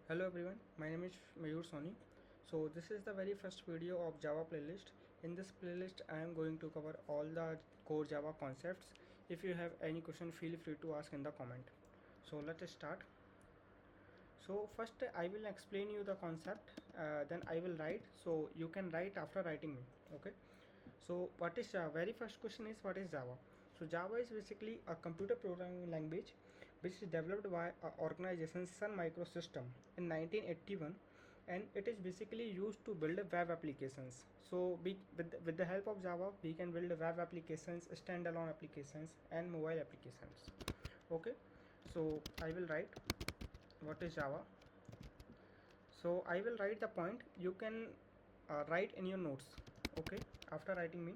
Hello everyone, my name is Mayur Soni. So this is the very first video of Java playlist. In this playlist I am going to cover all the core Java concepts. If you have any question, feel free to ask in the comment. So let us start. So first I will explain you the concept, then I will write, so you can write after writing me. Okay. So what is Java? Very first question is, what is Java? So Java is basically a computer programming language which is developed by organization Sun Microsystem in 1981, and it is basically used to build web applications. So with the help of Java we can build web applications, standalone applications and mobile applications. Okay. So I will write what is Java. So I will write the point, you can write in your notes. Okay. After writing me,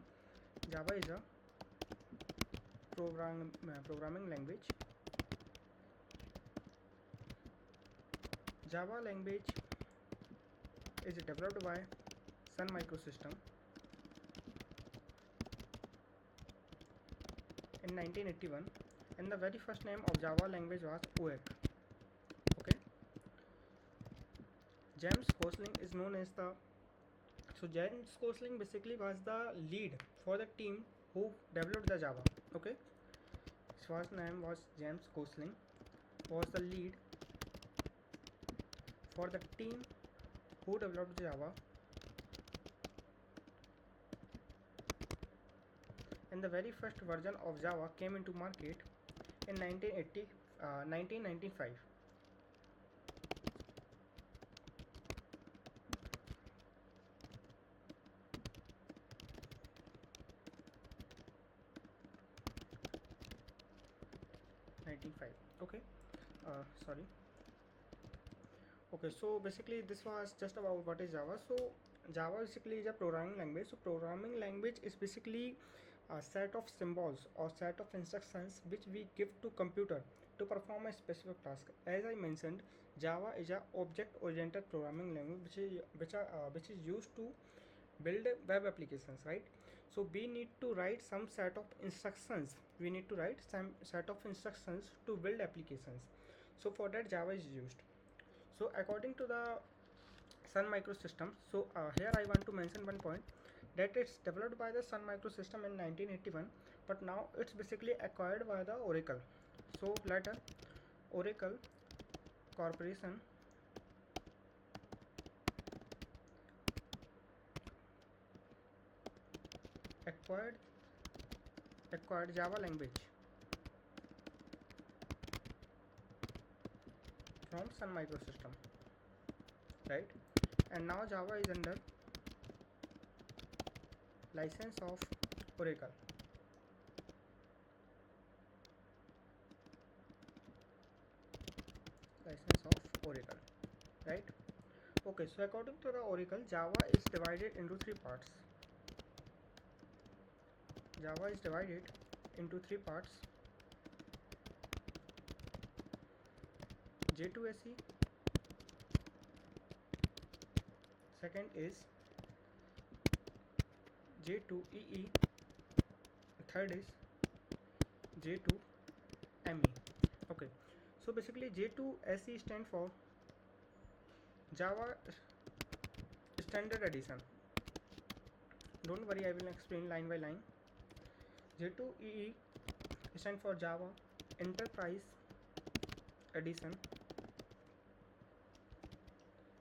Java is a programming language. Java language is developed by Sun Microsystem in 1981, and the very first name of Java language was OEC. Okay. James Gosling is known as the James Gosling basically was the lead for the team who developed the Java. Okay. His first name was James Gosling, was the lead for the team who developed Java, and the very first version of Java came into market in 1995. 95. Okay. Sorry. Okay, so basically this was just about what is Java. So Java basically is a programming language. So programming language is basically a set of symbols or set of instructions which we give to computer to perform a specific task. As I mentioned, Java is a object oriented programming language which is used to build web applications, right? So we need to write some set of instructions, to build applications. So for that Java is used. So according to the Sun Microsystem, so here I want to mention one point, that it's developed by the Sun Microsystem in 1981, but now it's basically acquired by the Oracle. So later Oracle Corporation acquired Java language from Sun Microsystem, right? And now Java is under license of Oracle. License of Oracle, right? Okay, so according to the Oracle, Java is divided into three parts. Java is divided into three parts: J2SE, second is J2EE, third is J2ME. Okay, so basically J2SE stand for Java Standard Edition. Don't worry, I will explain line by line. J2EE stand for Java Enterprise Edition,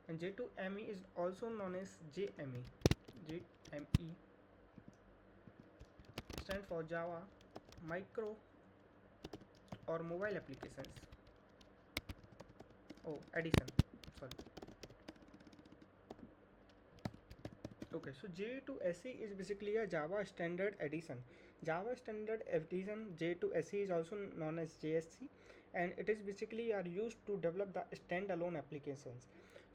and J2ME is also known as JME. JME stand for Java Micro or Mobile Applications. Oh, Edition. Sorry. Okay, so J2SE is basically a Java Standard Edition. Java Standard Edition J2SE is also known as JSC, and it is basically are used to develop the standalone applications.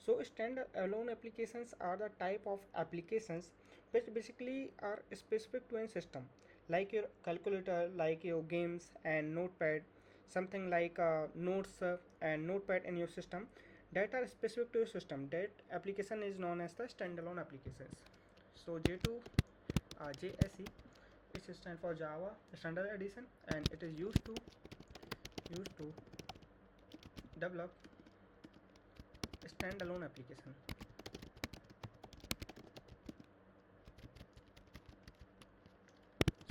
So standalone applications are the type of applications which basically are specific to a system, like your calculator, like your games and notepad, something like notes and notepad in your system, that are specific to your system. That application is known as the standalone applications. So JSE, which stands for Java Standard Edition, and it is used to develop standalone application.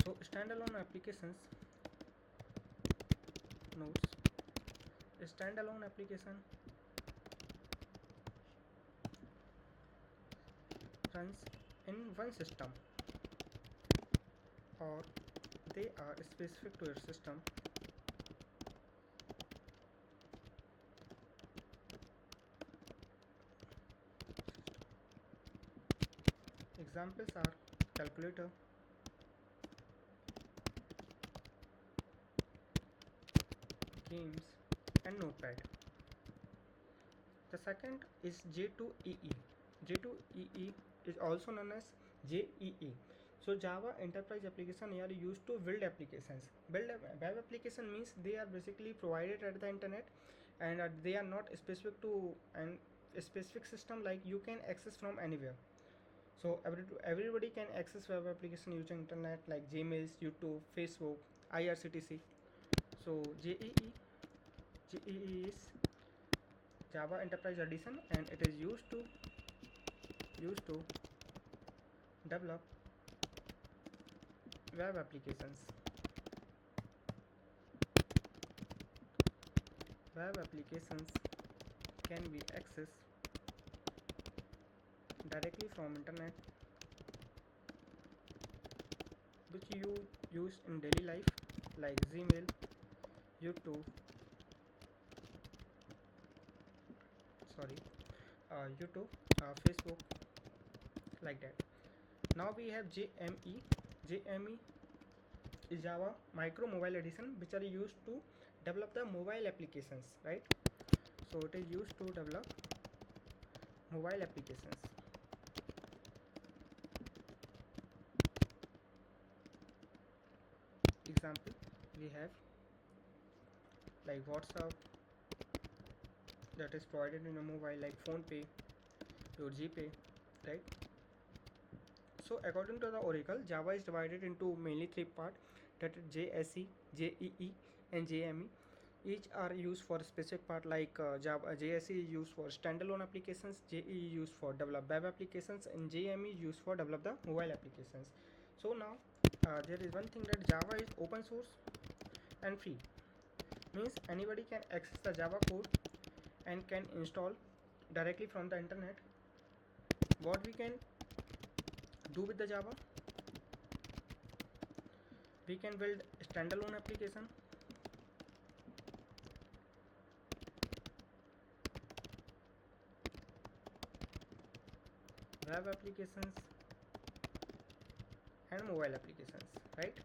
So standalone applications notes. A standalone application runs in one system, or they are specific to your system. Examples are calculator, games, and notepad. The second is J2EE. J2EE is also known as JEE. So Java Enterprise application are used to build applications. Build a web application means they are basically provided at the internet, and they are not specific to a specific system, like you can access from anywhere. So everybody can access web application using internet, like Gmails, YouTube, Facebook, IRCTC. So JEE is Java Enterprise Edition, and it is used to develop web applications. Web applications can be accessed directly from internet, which you use in daily life, like Gmail, YouTube, Facebook, like that. Now we have JME. JME is Java Micro Mobile Edition, which are used to develop the mobile applications, right? So it is used to develop mobile applications. Example, we have like WhatsApp, that is provided in a mobile, like PhonePe, your GPay, right? So according to the Oracle, Java is divided into mainly three parts, that is JSE, JEE, and JME. Each are used for a specific part, like Java JSE is used for standalone applications, JEE is used for develop web applications, and JME is used for develop the mobile applications. So now there is one thing, that Java is open source and free, means anybody can access the Java code and can install directly from the internet. What we can do with the Java? We can build standalone application, web applications, and mobile applications, right?